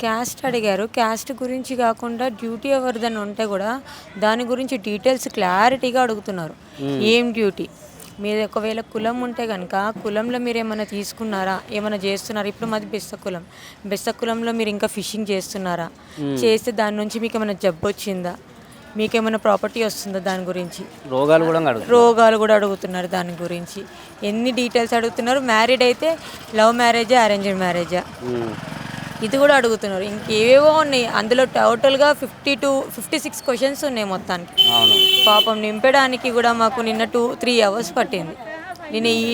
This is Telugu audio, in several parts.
క్యాస్ట్ అడిగారు. క్యాస్ట్ గురించి కాకుండా డ్యూటీ ఎవరిదైనా ఉంటే కూడా దాని గురించి డీటెయిల్స్ క్లారిటీగా అడుగుతున్నారు. ఏం డ్యూటీ? మీది ఒకవేళ కులం ఉంటే కనుక కులంలో మీరు ఏమైనా తీసుకున్నారా, ఏమైనా చేస్తున్నారా? ఇప్పుడు మాది బెస్త కులం. బెస్త కులంలో మీరు ఇంకా ఫిషింగ్ చేస్తున్నారా? చేస్తే దాని నుంచి మీకు ఏమైనా జబ్బు వచ్చిందా, మీకేమైనా ప్రాపర్టీ వస్తుందా, దాని గురించి రోగాలు కూడా అడుగుతున్నారు. దాని గురించి ఎన్ని డీటెయిల్స్ అడుగుతున్నారు. మ్యారీడ్ అయితే లవ్ మ్యారేజా, అరేంజ్డ్ మ్యారేజా, ఇది కూడా అడుగుతున్నారు. ఇంకేవేవో ఉన్నాయి అందులో. టోటల్గా 56 క్వశ్చన్స్ ఉన్నాయి మొత్తానికి. పాపం నింపడానికి కూడా మాకు నిన్న 2-3 అవర్స్ పట్టింది. నేను ఈ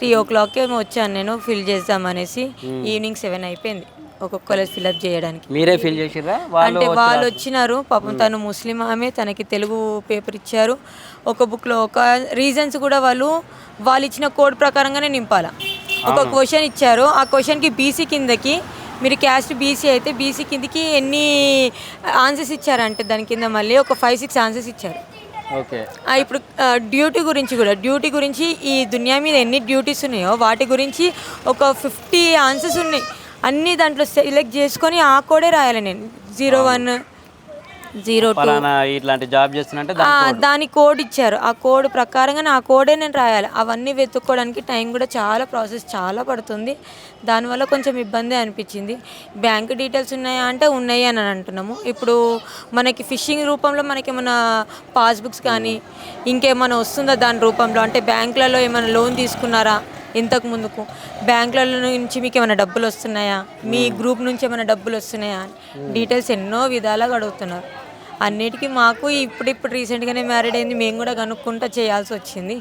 3 ఏమో వచ్చాను నేను ఫిల్ చేద్దామనేసి. ఈవినింగ్ 7 అయిపోయింది ఒక్కొక్కరు ఫిల్అప్ చేయడానికి. మీరే ఫిల్ చేసిరా? అంటే వాళ్ళు వచ్చినారు. పాపం తను ముస్లిం ఆమె, తనకి తెలుగు పేపర్ ఇచ్చారు. ఒక బుక్లో ఒక రీజన్స్ కూడా వాళ్ళు ఇచ్చిన కోడ్ ప్రకారంగానే నింపాలా. ఒక క్వశ్చన్ ఇచ్చారు. ఆ క్వశ్చన్కి బీసీ కిందకి, మీరు క్యాస్ట్ బీసీ అయితే బీసీ కిందకి ఎన్ని ఆన్సర్స్ ఇచ్చారంటే దాని కింద మళ్ళీ ఒక 5-6 ఆన్సర్స్ ఇచ్చారు. ఇప్పుడు డ్యూటీ గురించి ఈ దునియా మీద ఎన్ని డ్యూటీస్ ఉన్నాయో వాటి గురించి ఒక 50 ఆన్సర్స్ ఉన్నాయి. అన్నీ దాంట్లో సెలెక్ట్ చేసుకొని ఆ కోడే రాయాలి నేను. 01, 02 ఇట్లాంటి జాబ్ చేస్తున్నంటే దాని కోడ్ ఇచ్చారు. ఆ కోడ్ ప్రకారంగా ఆ కోడే నేను రాయాలి. అవన్నీ వెతుక్కోవడానికి టైం కూడా ప్రాసెస్ చాలా పడుతుంది. దానివల్ల కొంచెం ఇబ్బంది అనిపించింది. బ్యాంక్ డీటెయిల్స్ ఉన్నాయా అంటే ఉన్నాయి అని అంటున్నాము. ఇప్పుడు మనకి ఫిషింగ్ రూపంలో మనకి ఏమైనా పాస్బుక్స్ కానీ ఇంకేమైనా వస్తుందా దాని రూపంలో? అంటే బ్యాంకులలో ఏమైనా లోన్ తీసుకున్నారా ఇంతకు ముందుకు? బ్యాంకులలో నుంచి మీకు ఏమైనా డబ్బులు వస్తున్నాయా? మీ గ్రూప్ నుంచి ఏమైనా డబ్బులు వస్తున్నాయా? డీటెయిల్స్ ఎన్నో విధాలుగా అడుగుతున్నారు. అన్నిటికీ మాకు ఇప్పుడు రీసెంట్గానే మ్యారీడ్ అయింది. మేము కూడా కనుక్కుంటా చేయాల్సి వచ్చింది.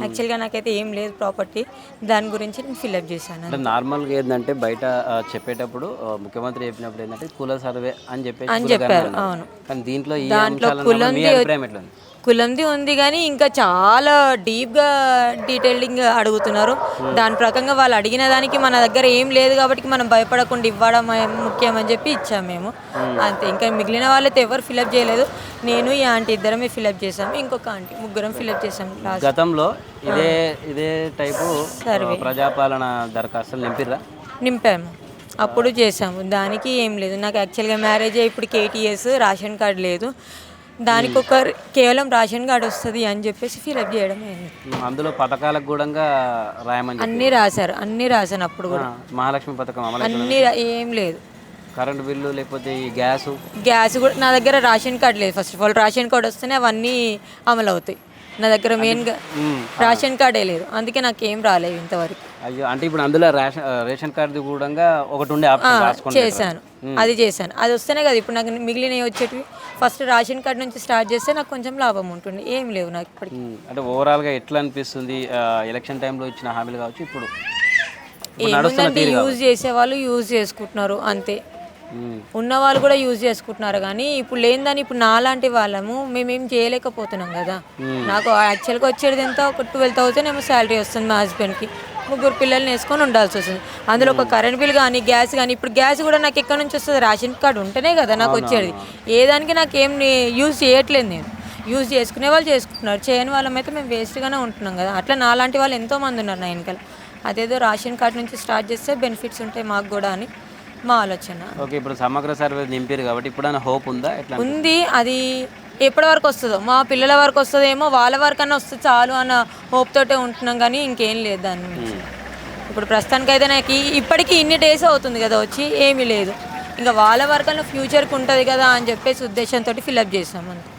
యాక్చువల్గా నాకైతే ఏం లేదు ప్రాపర్టీ. దాని గురించి నేను ఫిల్అప్ చేశాను. అంటే నార్మల్గా ఏంటంటే బయట చెప్పేటప్పుడు ముఖ్యమంత్రి చెప్పినప్పుడు ఏంటంటే కుల సర్వే అని చెప్పారు. అవును, కానీ దీంట్లో కులంది ఉంది కానీ ఇంకా చాలా డీప్గా డీటెయిలింగ్ అడుగుతున్నారు. దాని ప్రకారంగా వాళ్ళు అడిగిన దానికి మన దగ్గర ఏం లేదు కాబట్టి మనం భయపడకుండా ఇవ్వడం ముఖ్యం అని చెప్పి ఇచ్చాము మేము. అంతే. ఇంకా మిగిలిన వాళ్ళైతే ఎవరు ఫిల్అప్ చేయలేదు. నేను ఈ ఆంటీ ఇద్దరమే ఫిల్అప్ చేసాము. ఇంకొక ఆంటీ ముగ్గురం ఫిల్అప్ చేసాము. గతంలో ఇదే టైపు ప్రజాపాలన దరఖాస్తులు నింపాము. అప్పుడు చేసాము. దానికి ఏం లేదు. నాకు యాక్చువల్గా మ్యారేజ్ ఇప్పుడు KTS రేషన్ కార్డు లేదు. దానికి కేవలం రేషన్ కార్డు వస్తుంది అని చెప్పేసి ఫిల్అప్ చేయడం. అందులో పథకాలకు కూడా అన్నీ రాశాను. అప్పుడు కూడా మహాలక్ష్మి పథకం అన్నీ ఏం లేదు. కరెంట్ బిల్లు లేకపోతే ఈ గ్యాస్ కూడా నా దగ్గర రేషన్ కార్డు లేదు. First of all ration card వస్తేనే అవన్నీ అమలు అవుతాయి. నా దగ్గర మెయిన్గా రేషన్ కార్డే లేదు. అందుకే నాకేం రాలేదు ఇంతవరకు. అయ్యో, అంటే ఇప్పుడు అందులో రేషన్ కార్డు కూడా ఒకటి ఉండే చేశాను. అది వస్తేనే కదా ఇప్పుడు నాకు మిగిలినవి వచ్చేటివి. ఫస్ట్ రేషన్ కార్డు నుంచి స్టార్ట్ చేస్తే నాకు కొంచెం లాభం ఉంటుంది. ఏం లేవు నాకు ఇప్పటికి. అంటే ఓవరాల్గా ఎట్లా అనిపిస్తుంది ఎలక్షన్ టైంలో ఇచ్చిన హామీలు కావచ్చు? ఇప్పుడు ఏముందంటే యూజ్ చేసే వాళ్ళు యూజ్ చేసుకుంటున్నారు అంతే. ఉన్న వాళ్ళు కూడా యూజ్ చేసుకుంటున్నారు. కానీ ఇప్పుడు లేనిదని ఇప్పుడు నాలాంటి వాళ్ళము మేమేం చేయలేకపోతున్నాం కదా. నాకు యాక్చువల్గా వచ్చేది ఎంత, ఒక 12,000 ఏమో శాలరీ వస్తుంది. మా హస్బెండ్కి 3 పిల్లల్ని వేసుకొని ఉండాల్సి వస్తుంది. అందులో ఒక కరెంట్ బిల్ కానీ గ్యాస్ కానీ. ఇప్పుడు గ్యాస్ కూడా నాకు ఎక్కడి నుంచి వస్తుంది? రేషన్ కార్డు ఉంటేనే కదా నాకు వచ్చేది. ఏ దానికి నాకేం యూజ్ చేయట్లేదు. నేను యూజ్ చేసుకునే వాళ్ళు చేసుకుంటున్నారు. చేయని వాళ్ళమైతే మేము వేస్ట్గానే ఉంటున్నాం కదా. అట్లా నాలాంటి వాళ్ళు ఎంతోమంది ఉన్నారు నా వెనకాల. అదేదో రేషన్ కార్డు నుంచి స్టార్ట్ చేస్తే బెనిఫిట్స్ ఉంటాయి మాకు కూడా అని మా ఆలోచన. ఓకే, ఇప్పుడు సమగ్ర సర్వే నింపారు కాబట్టి ఇప్పుడు హోప్ ఉందా? ఉంది. అది ఎప్పటి వరకు వస్తుందో, మా పిల్లల వరకు వస్తుందేమో, వాళ్ళ వరకు అన్నా వస్తే చాలు అన్న హోప్ తోటే ఉంటున్నాం. కానీ ఇంకేం లేదు దాని గురించి. ఇప్పుడు ప్రస్తుతానికైతే నాకు ఇప్పటికీ ఇన్ని డేస్ అవుతుంది కదా వచ్చి, ఏమీ లేదు. ఇంకా వాళ్ళ వరకు అన్న ఫ్యూచర్కి ఉంటుంది కదా అని చెప్పేసి ఉద్దేశంతో ఫిల్అప్ చేసాం అంతే.